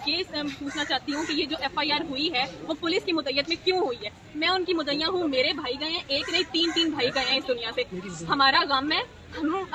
یہ پوچھنا چاہتی ہوں کہ یہ جو FIR ہوئی ہے وہ پولیس کی مدعیت میں کیوں ہوئی ہے؟ میں ان کی مدعیہ ہوں، میرے بھائی گئے ہیں، ایک نہیں تین بھائی گئے ہیں اس دنیا سے۔ ہمارا غم ہے،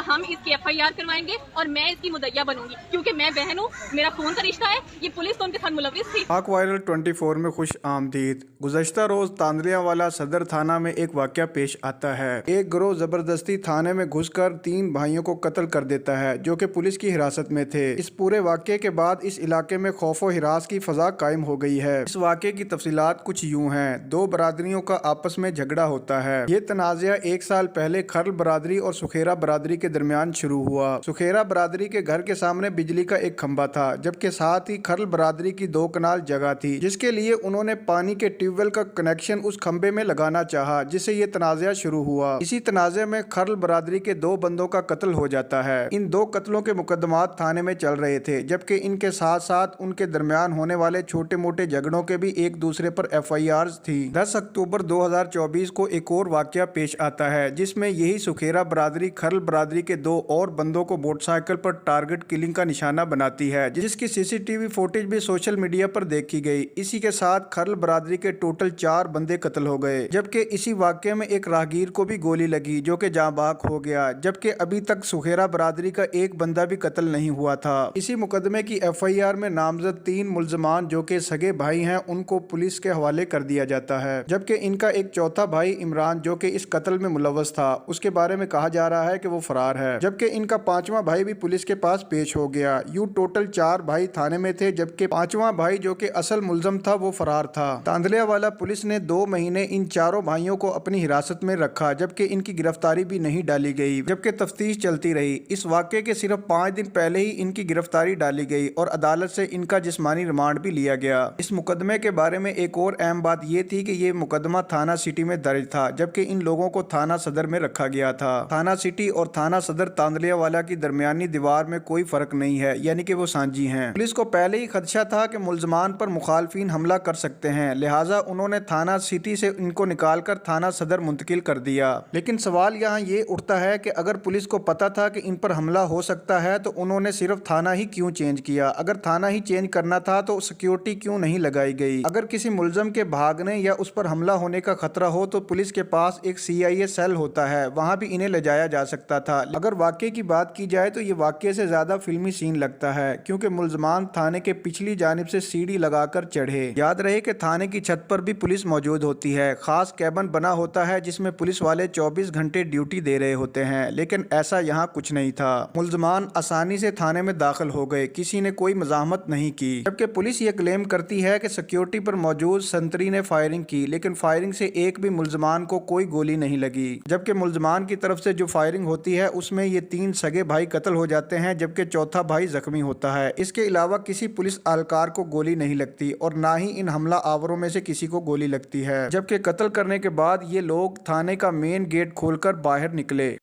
ہم اس کی FIR کروائیں گے اور میں اس کی مدعیہ بنوں گی کیونکہ میں بہن ہوں، میرا خون کا رشتہ ہے، یہ پولیس تو ان کے ساتھ ملوث تھی۔ پاک وائرل 24 میں خوش آمدید۔ گزشتہ روز تاندلیہ والا صدر تھانہ میں ایک واقعہ پیش آتا ہے۔ ایک گروہ زبردستی تھانے میں گھس کر 3 بھائیوں کو قتل کر دیتا ہے جو کہ پولیس کی حراست میں تھے۔ اس پورے واقعے کے بعد اس علاقے میں خوف و ہراس کی فضا قائم ہو گئی ہے۔ اس واقعے کی تفصیلات کچھ یوں ہیں۔ 2 برادریوں کا آپس میں جھگڑا ہوتا ہے۔ یہ تنازعہ 1 سال پہلے کھرل برادری اور سکھیرا برادری کے درمیان شروع ہوا۔ سکھیرا برادری کے گھر کے سامنے بجلی کا ایک کھمبا تھا، جبکہ ساتھ ہی کھرل برادری کی 2 کنال جگہ تھی جس کے لیے انہوں نے پانی کے ٹیوب ویل کا کنیکشن اس کھمبے میں لگانا چاہا، جس سے یہ تنازعہ شروع ہوا۔ اسی تنازع میں کھرل برادری کے 2 بندوں کا قتل ہو جاتا ہے۔ ان 2 قتلوں کے مقدمات تھانے میں چل رہے تھے، جبکہ ان کے ساتھ ساتھ ان کے درمیان ہونے والے چھوٹے موٹے جھگڑوں کے بھی ایک دوسرے پر FIRs تھی۔ 10 اکتوبر 2024 کو ایک اور واقعہ پیش آتا ہے جس میں یہی سکھیرا برادری کھرل برادری کے 2 اور بندوں کو موٹر سائیکل پر ٹارگٹ کلنگ کا نشانہ بناتی ہے، جس کی CCTV فوٹیج بھی سوشل میڈیا پر دیکھی گئی۔ اسی کے ساتھ کھرل برادری کے ٹوٹل 4 بندے قتل ہو گئے، جبکہ اسی واقعے میں ایک راہگیر کو بھی گولی لگی جو کہ جاں بحق ہو گیا، جبکہ ابھی تک سکھیرا برادری کا ایک بندہ بھی قتل نہیں ہوا تھا۔ اسی مقدمے کی FIR میں نامزد 3 ملزمان جو کہ سگے بھائی ہیں ان کو پولیس کے حوالے کر دیا جاتا ہے، جبکہ ان کا ایک چوتھا بھائی عمران جو کہ اس قتل میں ملوث تھا، اس کے بارے میں کہا جا رہا ہے کہ وہ فرار ہے، جبکہ ان کا 5واں بھائی بھی پولیس کے پاس پیش ہو گیا۔ یوں ٹوٹل 4 بھائی تھانے میں تھے، جبکہ 5واں بھائی جو کہ اصل ملزم تھا وہ فرار تھا۔ تاندلیہ والا پولیس نے 2 مہینے ان چاروں بھائیوں کو اپنی حراست میں رکھا، جبکہ ان کی گرفتاری بھی نہیں ڈالی گئی، جبکہ تفتیش چلتی رہی۔ اس واقعے کے صرف 5 دن پہلے ہی ان کی گرفتاری ڈالی گئی اور عدالت سے ان کا جسمانی ریمانڈ بھی لیا گیا۔ اس مقدمے کے بارے میں ایک اور اہم بات یہ تھی کہ یہ مقدمہ تھانہ سٹی میں درج تھا، جبکہ ان لوگوں کو تھانہ صدر میں رکھا گیا تھا۔ تھانہ سٹی اور تھانہ صدر تاندلیہ والا کی درمیانی دیوار میں کوئی فرق نہیں ہے، یعنی کہ وہ سانجھی ہیں۔ پولیس کو پہلے ہی خدشہ تھا کہ ملزمان پر مخالفین حملہ کر سکتے ہیں، لہٰذا انہوں نے تھانہ سٹی سے ان کو نکال کر تھانہ صدر منتقل کر دیا۔ لیکن سوال یہاں یہ اٹھتا ہے کہ اگر پولیس کو پتہ تھا کہ ان پر حملہ ہو سکتا ہے تو انہوں نے صرف تھانہ ہی کیوں چینج کیا؟ اگر تھانہ ہی چینج کرنا تھا تو سیکیورٹی کیوں نہیں لگائی گئی؟ اگر کسی ملزم کے بھاگنے یا اس پر حملہ ہونے کا خطرہ ہو تو پولیس کے پاس ایک CIA سیل ہوتا ہے، وہاں بھی انہیں لے جایا جا سکتا تھا۔ اگر واقعے کی بات کی جائے تو یہ واقعے سے زیادہ فلمی سین لگتا ہے، کیونکہ ملزمان تھانے کے پچھلی جانب سے سیڑھی لگا کر چڑھے۔ یاد رہے کہ تھانے کی چھت پر بھی پولیس موجود ہوتی ہے، خاص کیبن بنا ہوتا ہے جس میں پولیس والے 24 گھنٹے ڈیوٹی دے رہے ہوتے ہیں، لیکن ایسا یہاں کچھ نہیں تھا۔ ملزمان آسانی سے تھانے میں داخل ہو گئے، کسی نے کوئی مزاحمت نہیں کی، جبکہ پولیس یہ کلیم کرتی ہے کہ سیکیورٹی پر موجود سنتری نے فائرنگ کی، لیکن فائرنگ سے ایک بھی ملزمان کو کوئی گولی نہیں لگی، جبکہ ملزمان کی طرف سے جو فائرنگ ہوتی ہے اس میں یہ 3 سگے بھائی قتل ہو جاتے ہیں، جبکہ چوتھا بھائی زخمی ہوتا ہے۔ اس کے علاوہ کسی پولیس اہلکار کو گولی نہیں لگتی اور نہ ہی ان حملہ آوروں میں سے کسی کو گولی لگتی ہے، جبکہ قتل کرنے کے بعد یہ لوگ تھانے کا مین گیٹ کھول کر باہر نکلے۔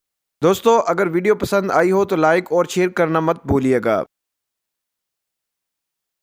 دوستو، اگر ویڈیو پسند آئی ہو تو لائک اور شیئر کرنا مت بھولیے گا۔